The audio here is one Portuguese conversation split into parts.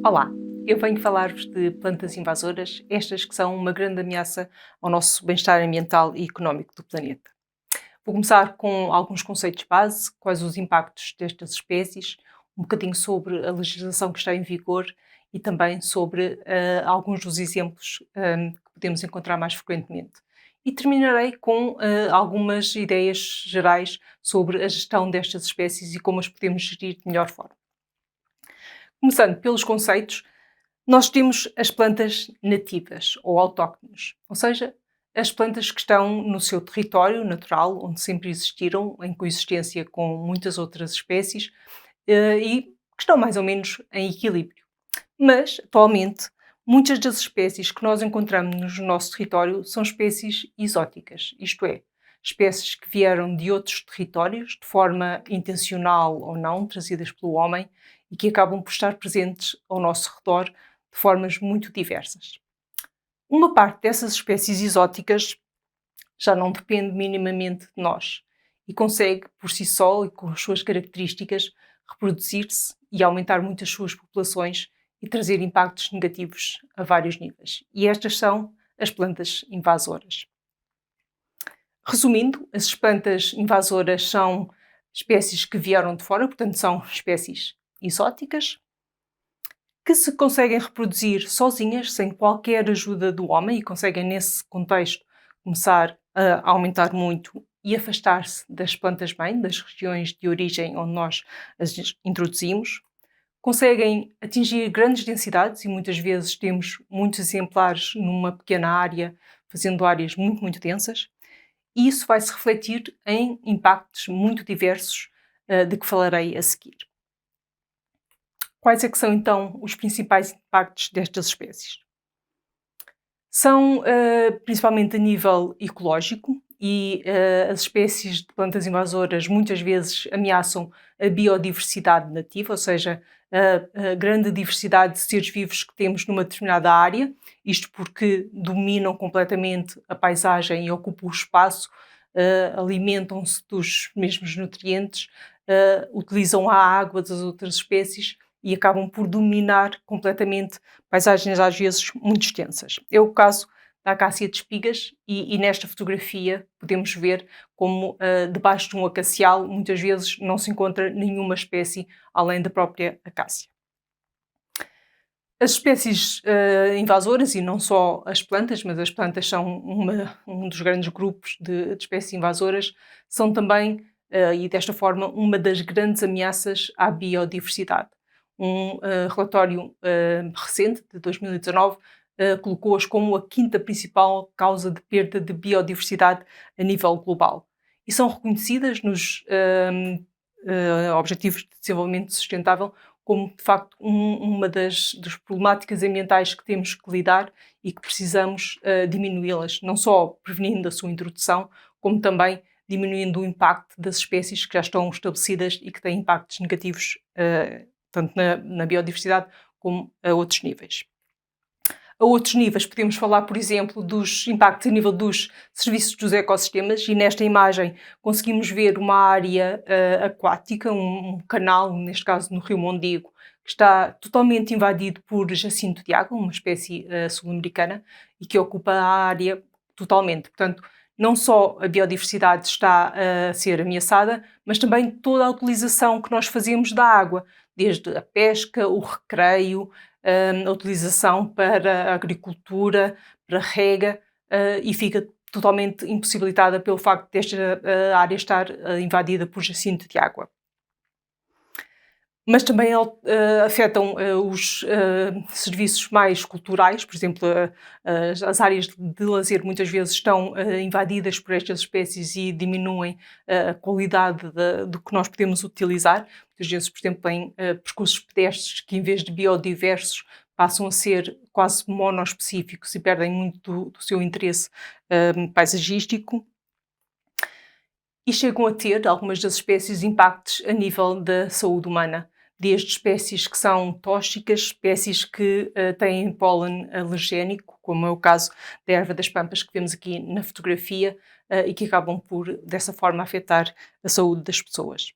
Olá, eu venho falar-vos de plantas invasoras, estas que são uma grande ameaça ao nosso bem-estar ambiental e económico do planeta. Vou começar com alguns conceitos base, quais os impactos destas espécies, um bocadinho sobre a legislação que está em vigor e também sobre alguns dos exemplos que podemos encontrar mais frequentemente. E terminarei com algumas ideias gerais sobre a gestão destas espécies e como as podemos gerir de melhor forma. Começando pelos conceitos, nós temos as plantas nativas ou autóctones, ou seja, as plantas que estão no seu território natural, onde sempre existiram, em coexistência com muitas outras espécies e que estão mais ou menos em equilíbrio. Mas, atualmente, muitas das espécies que nós encontramos no nosso território são espécies exóticas, isto é, espécies que vieram de outros territórios, de forma intencional ou não, trazidas pelo homem, e que acabam por estar presentes ao nosso redor de formas muito diversas. Uma parte dessas espécies exóticas já não depende minimamente de nós e consegue, por si só e com as suas características, reproduzir-se e aumentar muito as suas populações e trazer impactos negativos a vários níveis. E estas são as plantas invasoras. Resumindo, as plantas invasoras são espécies que vieram de fora, portanto, são espécies exóticas, que se conseguem reproduzir sozinhas, sem qualquer ajuda do homem, e conseguem, nesse contexto, começar a aumentar muito e afastar-se das plantas-mãe, das regiões de origem onde nós as introduzimos. Conseguem atingir grandes densidades e muitas vezes temos muitos exemplares numa pequena área, fazendo áreas muito, muito densas. E isso vai se refletir em impactos muito diversos, de que falarei a seguir. Quais é que são então os principais impactos destas espécies? São principalmente a nível ecológico e as espécies de plantas invasoras muitas vezes ameaçam a biodiversidade nativa, ou seja, a grande diversidade de seres vivos que temos numa determinada área, isto porque dominam completamente a paisagem e ocupam o espaço, alimentam-se dos mesmos nutrientes, utilizam a água das outras espécies e acabam por dominar completamente paisagens às vezes muito extensas. É o caso da acácia de espigas e nesta fotografia podemos ver como debaixo de um acacial muitas vezes não se encontra nenhuma espécie além da própria acácia. As espécies invasoras, e não só as plantas, mas as plantas são um dos grandes grupos de espécies invasoras, são também, e desta forma, uma das grandes ameaças à biodiversidade. Um relatório recente, de 2019, colocou-as como a quinta principal causa de perda de biodiversidade a nível global. E são reconhecidas nos Objetivos de Desenvolvimento Sustentável como, de facto, uma das problemáticas ambientais que temos que lidar e que precisamos diminuí-las, não só prevenindo a sua introdução, como também diminuindo o impacto das espécies que já estão estabelecidas e que têm impactos negativos tanto na biodiversidade como a outros níveis. A outros níveis, podemos falar, por exemplo, dos impactos a nível dos serviços dos ecossistemas, e nesta imagem conseguimos ver uma área aquática, um canal, neste caso no Rio Mondego, que está totalmente invadido por jacinto de água, uma espécie sul-americana, e que ocupa a área totalmente. Portanto, não só a biodiversidade está a ser ameaçada, mas também toda a utilização que nós fazemos da água, desde a pesca, o recreio, a utilização para a agricultura, para a rega, e fica totalmente impossibilitada pelo facto desta área estar invadida por jacinto de água. Mas também afetam os serviços mais culturais, por exemplo, as áreas de lazer muitas vezes estão invadidas por estas espécies e diminuem a qualidade do que nós podemos utilizar. Muitas vezes, por exemplo, em percursos pedestres que, em vez de biodiversos, passam a ser quase monoespecíficos e perdem muito do seu interesse paisagístico. E chegam a ter, algumas das espécies, impactos a nível da saúde humana, desde espécies que são tóxicas, espécies que têm pólen alergénico, como é o caso da erva das pampas que vemos aqui na fotografia, e que acabam por, dessa forma, afetar a saúde das pessoas.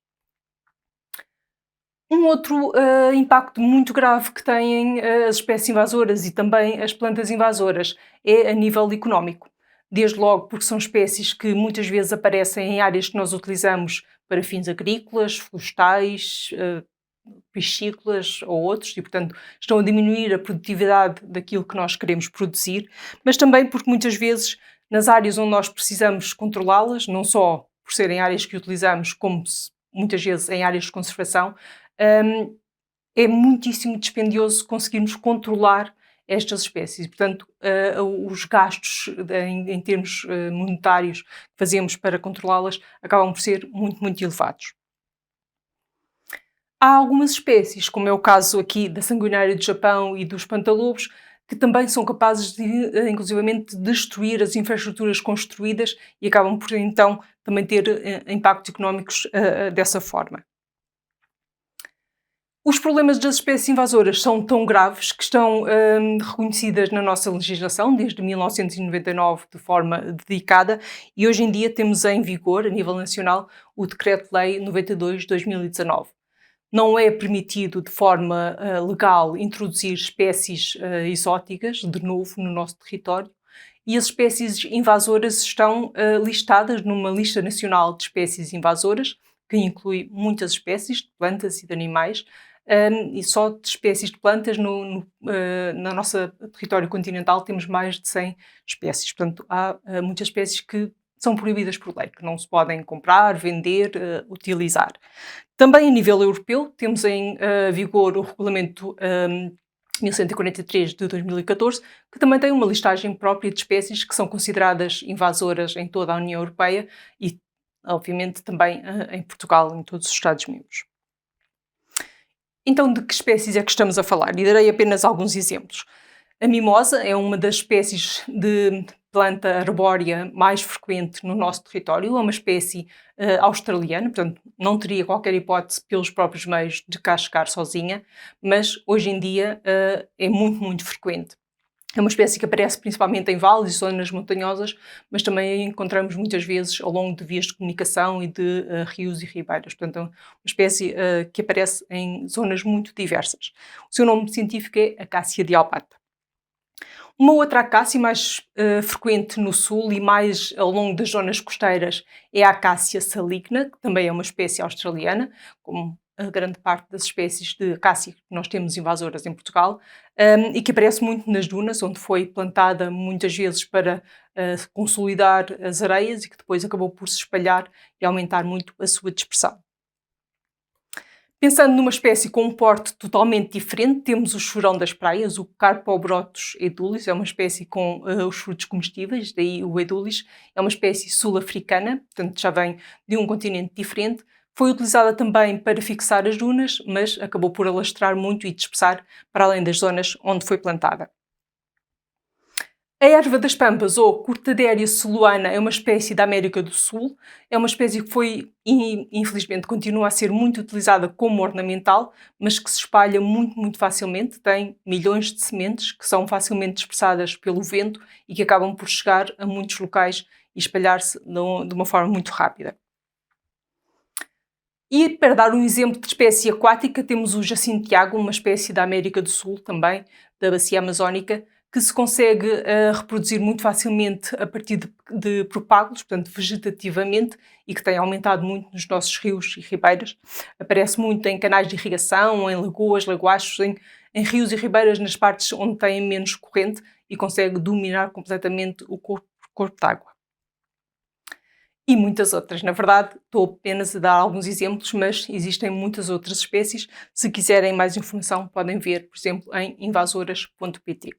Um outro impacto muito grave que têm as espécies invasoras e também as plantas invasoras é a nível económico. Desde logo porque são espécies que muitas vezes aparecem em áreas que nós utilizamos para fins agrícolas, florestais, piscícolas ou outros, e portanto estão a diminuir a produtividade daquilo que nós queremos produzir, mas também porque muitas vezes nas áreas onde nós precisamos controlá-las, não só por serem áreas que utilizamos, como muitas vezes em áreas de conservação, hum, é muitíssimo dispendioso conseguirmos controlar estas espécies. Portanto, os gastos em termos monetários que fazemos para controlá-las acabam por ser muito, muito elevados. Há algumas espécies, como é o caso aqui da sanguinária do Japão e dos pantalobos, que também são capazes de, inclusivamente, destruir as infraestruturas construídas e acabam por, então, também ter impactos económicos dessa forma. Os problemas das espécies invasoras são tão graves que estão reconhecidas na nossa legislação desde 1999 de forma dedicada e hoje em dia temos em vigor, a nível nacional, o Decreto-Lei 92 de 2019. Não é permitido de forma legal introduzir espécies exóticas de novo no nosso território e as espécies invasoras estão listadas numa lista nacional de espécies invasoras, que inclui muitas espécies de plantas e de animais, e só de espécies de plantas na nossa território continental temos mais de 100 espécies. Portanto, há muitas espécies que são proibidas por lei, que não se podem comprar, vender, utilizar. Também a nível europeu, temos em vigor o Regulamento 1143 de 2014, que também tem uma listagem própria de espécies que são consideradas invasoras em toda a União Europeia e, obviamente, também em Portugal, em todos os Estados-membros. Então, de que espécies é que estamos a falar? E darei apenas alguns exemplos. A mimosa é uma das espécies de planta arbórea mais frequente no nosso território, é uma espécie australiana, portanto não teria qualquer hipótese pelos próprios meios de cá chegar sozinha, mas hoje em dia é muito, muito frequente. É uma espécie que aparece principalmente em vales e zonas montanhosas, mas também a encontramos muitas vezes ao longo de vias de comunicação e de rios e ribeiras. Portanto, é uma espécie que aparece em zonas muito diversas. O seu nome científico é Acácia dialbata. Uma outra acácia mais frequente no sul e mais ao longo das zonas costeiras é a Acácia saligna, que também é uma espécie australiana, como a grande parte das espécies de acácia que nós temos invasoras em Portugal, e que aparece muito nas dunas, onde foi plantada muitas vezes para consolidar as areias e que depois acabou por se espalhar e aumentar muito a sua dispersão. Pensando numa espécie com um porte totalmente diferente, temos o chorão das praias, o Carpobrotus edulis, é uma espécie com os frutos comestíveis, daí o edulis, é uma espécie sul-africana, portanto já vem de um continente diferente. Foi utilizada também para fixar as dunas, mas acabou por alastrar muito e dispersar para além das zonas onde foi plantada. A erva das pampas, ou Cortaderia celuana, é uma espécie da América do Sul. É uma espécie que foi, e infelizmente, continua a ser muito utilizada como ornamental, mas que se espalha muito, muito facilmente. Tem milhões de sementes que são facilmente dispersadas pelo vento e que acabam por chegar a muitos locais e espalhar-se de uma forma muito rápida. E para dar um exemplo de espécie aquática, temos o jacintiago, uma espécie da América do Sul também, da bacia amazónica, que se consegue reproduzir muito facilmente a partir de propágulos, portanto vegetativamente, e que tem aumentado muito nos nossos rios e ribeiras. Aparece muito em canais de irrigação, em lagoas, lagoachos, em rios e ribeiras, nas partes onde tem menos corrente e consegue dominar completamente o corpo d'água. E muitas outras. Na verdade, estou apenas a dar alguns exemplos, mas existem muitas outras espécies. Se quiserem mais informação, podem ver, por exemplo, em invasoras.pt.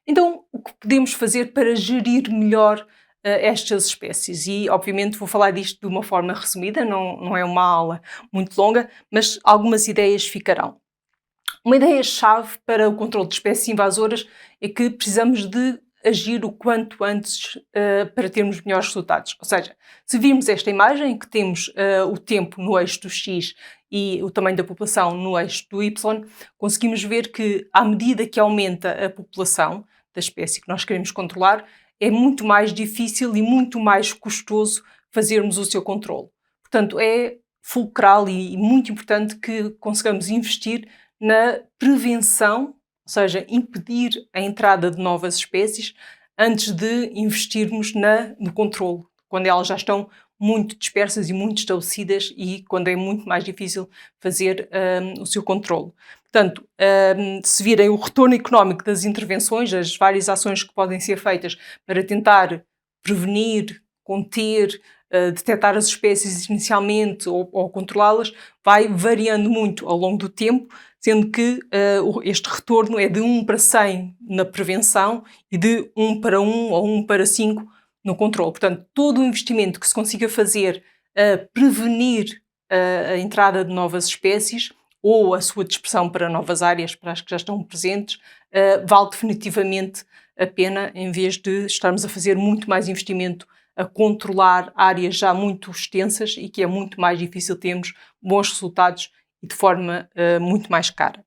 Então, o que podemos fazer para gerir melhor estas espécies? E, obviamente, vou falar disto de uma forma resumida, não é uma aula muito longa, mas algumas ideias ficarão. Uma ideia-chave para o controle de espécies invasoras é que precisamos de agir o quanto antes para termos melhores resultados. Ou seja, se virmos esta imagem em que temos o tempo no eixo do X e o tamanho da população no eixo do Y, conseguimos ver que à medida que aumenta a população da espécie que nós queremos controlar, é muito mais difícil e muito mais custoso fazermos o seu controle. Portanto, é fulcral e muito importante que consigamos investir na prevenção, ou seja, impedir a entrada de novas espécies antes de investirmos no controlo, quando elas já estão muito dispersas e muito estabelecidas e quando é muito mais difícil fazer o seu controlo. Portanto, se virem o retorno económico das intervenções, as várias ações que podem ser feitas para tentar prevenir, conter, detectar as espécies inicialmente ou controlá-las, vai variando muito ao longo do tempo, sendo que este retorno é de 1 para 100 na prevenção e de 1 para 1 ou 1 para 5 no controle. Portanto, todo o investimento que se consiga fazer a prevenir a entrada de novas espécies ou a sua dispersão para novas áreas, para as que já estão presentes, vale definitivamente a pena, em vez de estarmos a fazer muito mais investimento a controlar áreas já muito extensas e que é muito mais difícil termos bons resultados e de forma muito mais cara.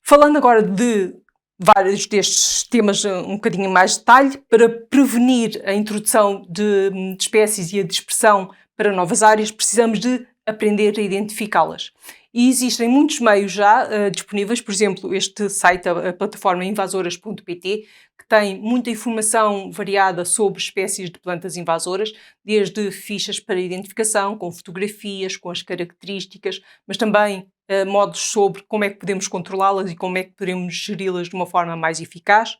Falando agora de vários destes temas um bocadinho mais de detalhe, para prevenir a introdução de espécies e a dispersão para novas áreas, precisamos de aprender a identificá-las. E existem muitos meios já disponíveis, por exemplo, este site, a plataforma invasoras.pt, que tem muita informação variada sobre espécies de plantas invasoras, desde fichas para identificação, com fotografias, com as características, mas também modos sobre como é que podemos controlá-las e como é que podemos geri-las de uma forma mais eficaz.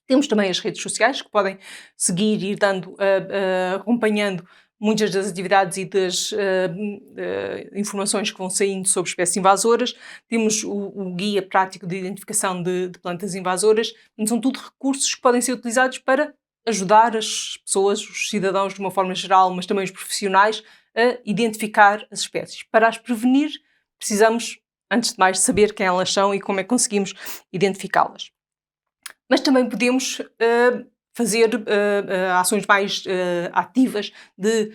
Temos também as redes sociais, que podem seguir e ir dando, acompanhando muitas das atividades e das informações que vão saindo sobre espécies invasoras. Temos o guia prático de identificação de plantas invasoras. São tudo recursos que podem ser utilizados para ajudar as pessoas, os cidadãos de uma forma geral, mas também os profissionais, a identificar as espécies. Para as prevenir, precisamos, antes de mais, saber quem elas são e como é que conseguimos identificá-las. Mas também podemos fazer ações mais ativas de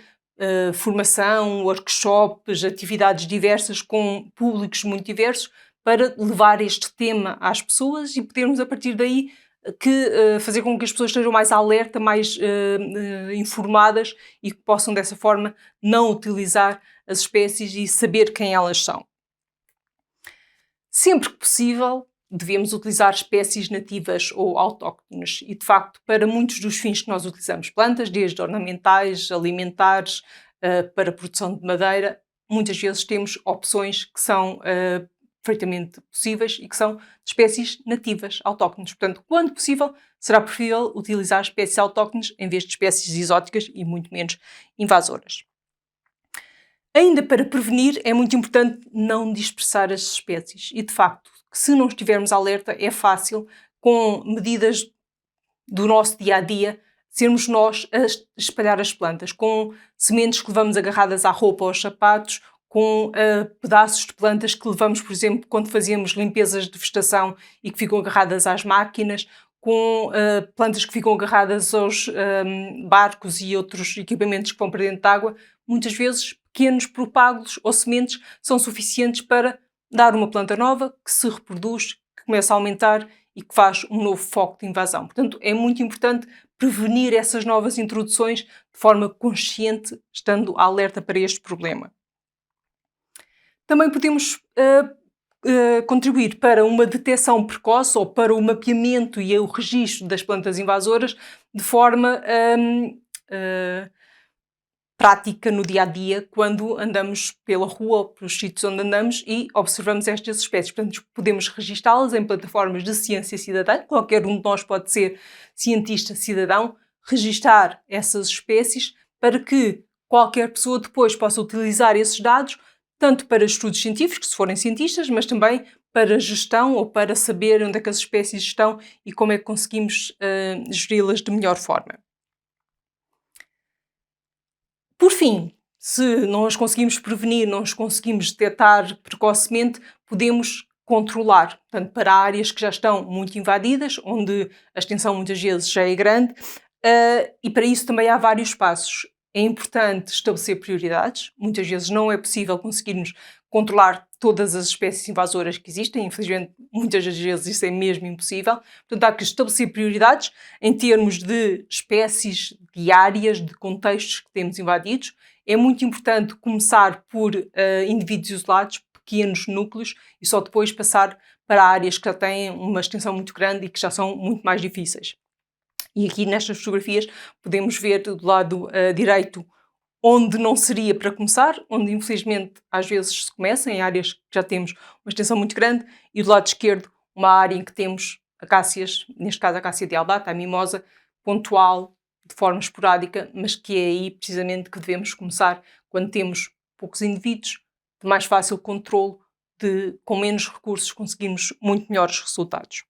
formação, workshops, atividades diversas com públicos muito diversos para levar este tema às pessoas e podermos, a partir daí, fazer com que as pessoas estejam mais alerta, mais informadas e que possam, dessa forma, não utilizar as espécies e saber quem elas são. Sempre que possível, devemos utilizar espécies nativas ou autóctones e, de facto, para muitos dos fins que nós utilizamos plantas, desde ornamentais, alimentares, para a produção de madeira, muitas vezes temos opções que são perfeitamente possíveis e que são de espécies nativas, autóctones. Portanto, quando possível, será preferível utilizar espécies autóctones em vez de espécies exóticas e muito menos invasoras. Ainda para prevenir, é muito importante não dispersar as espécies e, de facto, se não estivermos alerta, é fácil, com medidas do nosso dia-a-dia, sermos nós a espalhar as plantas, com sementes que levamos agarradas à roupa ou aos sapatos, com pedaços de plantas que levamos, por exemplo, quando fazemos limpezas de vegetação e que ficam agarradas às máquinas, com plantas que ficam agarradas aos barcos e outros equipamentos que vão para dentro de água. Muitas vezes, pequenos propágulos ou sementes são suficientes para dar uma planta nova que se reproduz, que começa a aumentar e que faz um novo foco de invasão. Portanto, é muito importante prevenir essas novas introduções de forma consciente, estando alerta para este problema. Também podemos contribuir para uma detecção precoce ou para o mapeamento e o registro das plantas invasoras de forma prática no dia-a-dia, quando andamos pela rua ou pelos sítios onde andamos e observamos estas espécies. Portanto, podemos registá-las em plataformas de ciência cidadã. Qualquer um de nós pode ser cientista cidadão, registar essas espécies para que qualquer pessoa depois possa utilizar esses dados tanto para estudos científicos, se forem cientistas, mas também para gestão ou para saber onde é que as espécies estão e como é que conseguimos geri-las de melhor forma. Por fim, se não as conseguimos prevenir, não as conseguimos detectar precocemente, podemos controlar. Portanto, para áreas que já estão muito invadidas, onde a extensão muitas vezes já é grande, e para isso também há vários passos. É importante estabelecer prioridades. Muitas vezes não é possível conseguirmos controlar todas as espécies invasoras que existem. Infelizmente, muitas das vezes isso é mesmo impossível. Portanto, há que estabelecer prioridades em termos de espécies, de áreas, de contextos que temos invadidos é muito importante começar por indivíduos isolados, pequenos núcleos, e só depois passar para áreas que já têm uma extensão muito grande e que já são muito mais difíceis. E aqui nestas fotografias podemos ver do lado direito onde não seria para começar, onde infelizmente às vezes se começa, em áreas que já temos uma extensão muito grande, e do lado esquerdo uma área em que temos acácias, neste caso a acácia de albata, a mimosa, pontual, de forma esporádica, mas que é aí precisamente que devemos começar quando temos poucos indivíduos, de mais fácil controle, com menos recursos conseguimos muito melhores resultados.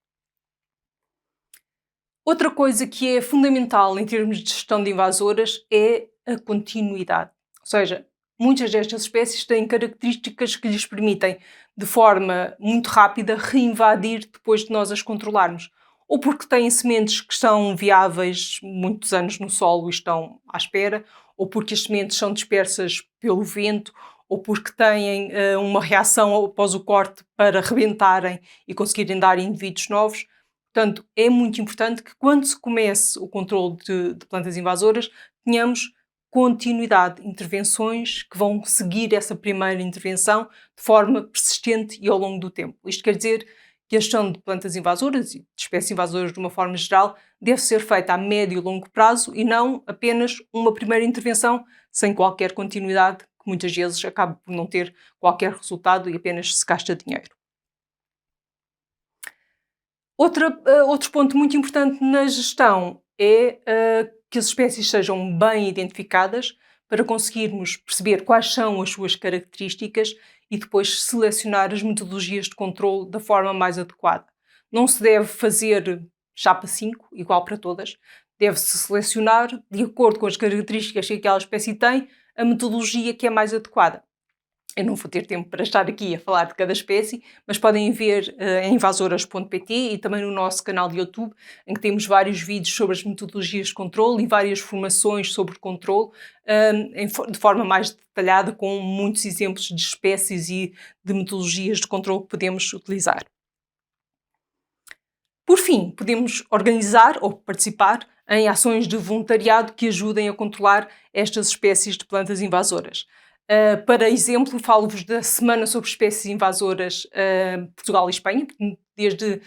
Outra coisa que é fundamental em termos de gestão de invasoras é a continuidade. Ou seja, muitas destas espécies têm características que lhes permitem, de forma muito rápida, reinvadir depois de nós as controlarmos. Ou porque têm sementes que são viáveis muitos anos no solo e estão à espera, ou porque as sementes são dispersas pelo vento, ou porque têm uma reação após o corte para rebentarem e conseguirem dar indivíduos novos. Portanto, é muito importante que quando se comece o controle de plantas invasoras, tenhamos continuidade, intervenções que vão seguir essa primeira intervenção de forma persistente e ao longo do tempo. Isto quer dizer que a gestão de plantas invasoras e de espécies invasoras de uma forma geral deve ser feita a médio e longo prazo e não apenas uma primeira intervenção sem qualquer continuidade, que muitas vezes acaba por não ter qualquer resultado e apenas se gasta dinheiro. Outro ponto muito importante na gestão é que as espécies sejam bem identificadas para conseguirmos perceber quais são as suas características e depois selecionar as metodologias de controle da forma mais adequada. Não se deve fazer chapa 5, igual para todas. Deve-se selecionar, de acordo com as características que aquela espécie tem, a metodologia que é mais adequada. Eu não vou ter tempo para estar aqui a falar de cada espécie, mas podem ver em invasoras.pt e também no nosso canal de YouTube, em que temos vários vídeos sobre as metodologias de controle e várias formações sobre controle, de forma mais detalhada, com muitos exemplos de espécies e de metodologias de controle que podemos utilizar. Por fim, podemos organizar ou participar em ações de voluntariado que ajudem a controlar estas espécies de plantas invasoras. Para exemplo, falo-vos da Semana sobre Espécies Invasoras Portugal e Espanha. Desde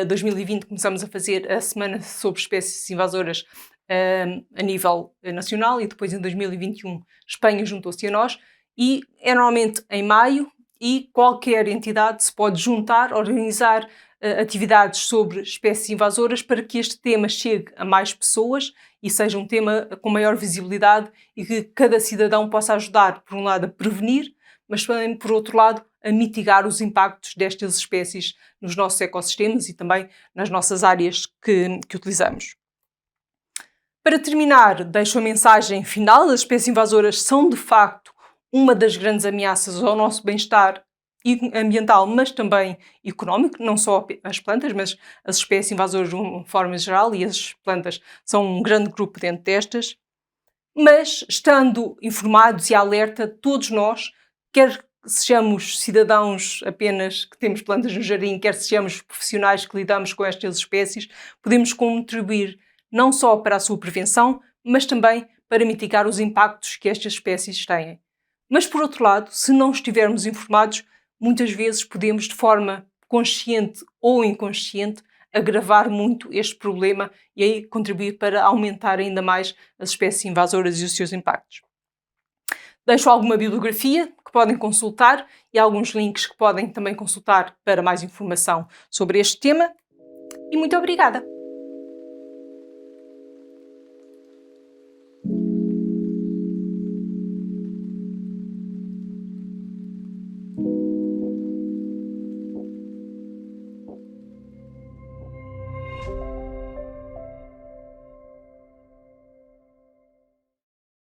2020 começamos a fazer a Semana sobre Espécies Invasoras a nível nacional e depois em 2021 Espanha juntou-se a nós e é normalmente em maio e qualquer entidade se pode juntar, organizar atividades sobre espécies invasoras para que este tema chegue a mais pessoas e seja um tema com maior visibilidade e que cada cidadão possa ajudar, por um lado, a prevenir, mas também, por outro lado, a mitigar os impactos destas espécies nos nossos ecossistemas e também nas nossas áreas que utilizamos. Para terminar, deixo a mensagem final. As espécies invasoras são, de facto, uma das grandes ameaças ao nosso bem-estar ambiental, mas também económico, não só as plantas, mas as espécies invasoras de uma forma geral, e as plantas são um grande grupo dentro destas. Mas, estando informados e alerta, todos nós, quer sejamos cidadãos apenas que temos plantas no jardim, quer sejamos profissionais que lidamos com estas espécies, podemos contribuir não só para a sua prevenção, mas também para mitigar os impactos que estas espécies têm. Mas, por outro lado, se não estivermos informados, muitas vezes podemos, de forma consciente ou inconsciente, agravar muito este problema e aí contribuir para aumentar ainda mais as espécies invasoras e os seus impactos. Deixo alguma bibliografia que podem consultar e alguns links que podem também consultar para mais informação sobre este tema. E muito obrigada!